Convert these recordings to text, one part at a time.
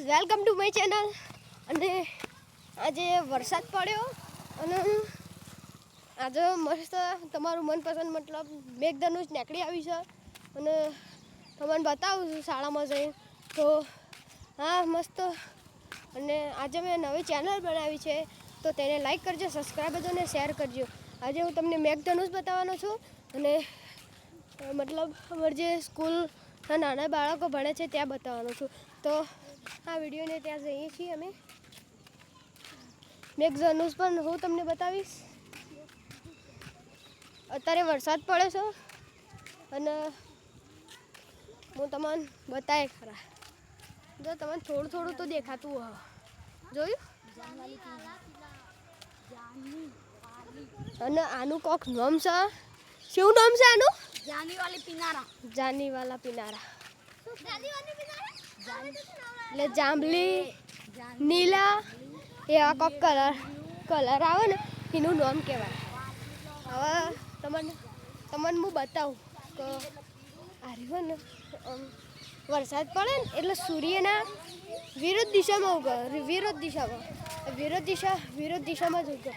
Welcome to my channel. અને આજે વરસાદ પડ્યો અને આજે મસ્ત તમારું મનપસંદ મતલબ મેઘધનુષ નીકળી આવી છે અને તમને બતાવું છું શાળામાં જઈને. તો હા મસ્ત. અને આજે મેં નવી ચેનલ બનાવી છે તો તેને લાઈક કરજો, સબસ્ક્રાઈબ કરજો અને શેર કરજો. આજે હું તમને મેઘધનુષ બતાવવાનો છું અને મતલબ અમારી જે સ્કૂલના નાના બાળકો ભણે છે ત્યાં બતાવવાનું છું. તો આ વિડીયોને ત્યાં જઈએ છીએ અમે. મેઘધનુષ પણ હું તમને બતાવીશ. અત્યારે વરસાદ પડે છે અને હું તમને બતાવે ખરા. જો તમને થોડું થોડું તો દેખાતું હોય. જોયું? અને આનું કોક નામ છે. શું નામ છે આનું? જાનીવાલા પિનારા. જાનીવાલા પિનારા. એટલે જાંબલી, નીલા એવા કોક કલર આવે ને એનું નામ કહેવાય. હવે તમને હું બતાવું કે આ રહ્યું ને વરસાદ પડે ને એટલે સૂર્યના વિરુદ્ધ દિશામાં ઉગે. વિરુદ્ધ દિશામાં જ ઉગે.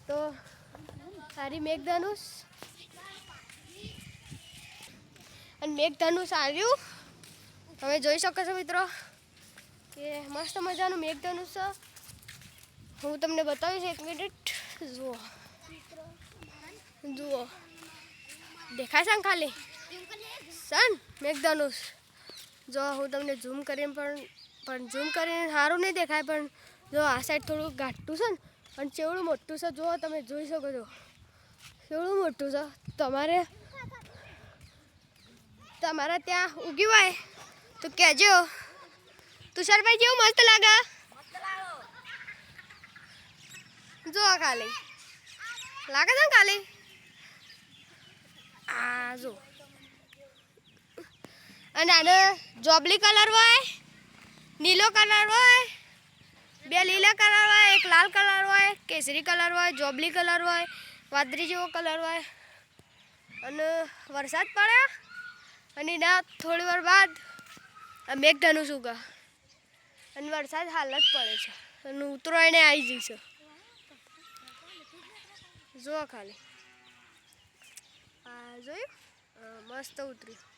તો સારી મેઘધનુષ અને મેઘધનુષ આવ્યું તમે જોઈ શકો છો મિત્રો કે મસ્ત મજાનું મેઘધનુષ છે. હું તમને બતાવીશ, એક મિનિટ. જુઓ દેખાય છે ને ખાલી સન મેઘધનુષ. જો હું તમને ઝૂમ કરીને પણ ઝૂમ કરીને સારું નહીં દેખાય, પણ જો આ સાઈડ થોડું ઘાટું છે ને અને ચેવડું મોટું છે જુઓ, તમે જોઈ શકો છો કેવડું મોટું છે. તમારે ત્યાં ઉગ્યું હોય તો કહેજો. તુષારભાઈ જેવું મસ્ત લાગે. જો ખાલી લાગે છે ને ખાલી આ જો. અને આનો જોબલી કલર હોય, નીલો કલર હોય, બે લીલા કલર હોય, એક લાલ કલર હોય, કેસરી કલર હોય, જોબલી કલર હોય, વાદળી જેવો કલર હોય. અને વરસાદ પડ્યો અને એના થોડી વાર બાદ મેઘધનુષ ઉગે અને વરસાદ હાલ જ પડે છે અને ઉતરાયણે આવી જશે. જુઓ ખાલી આ જોયું મસ્ત ઉતર્યું.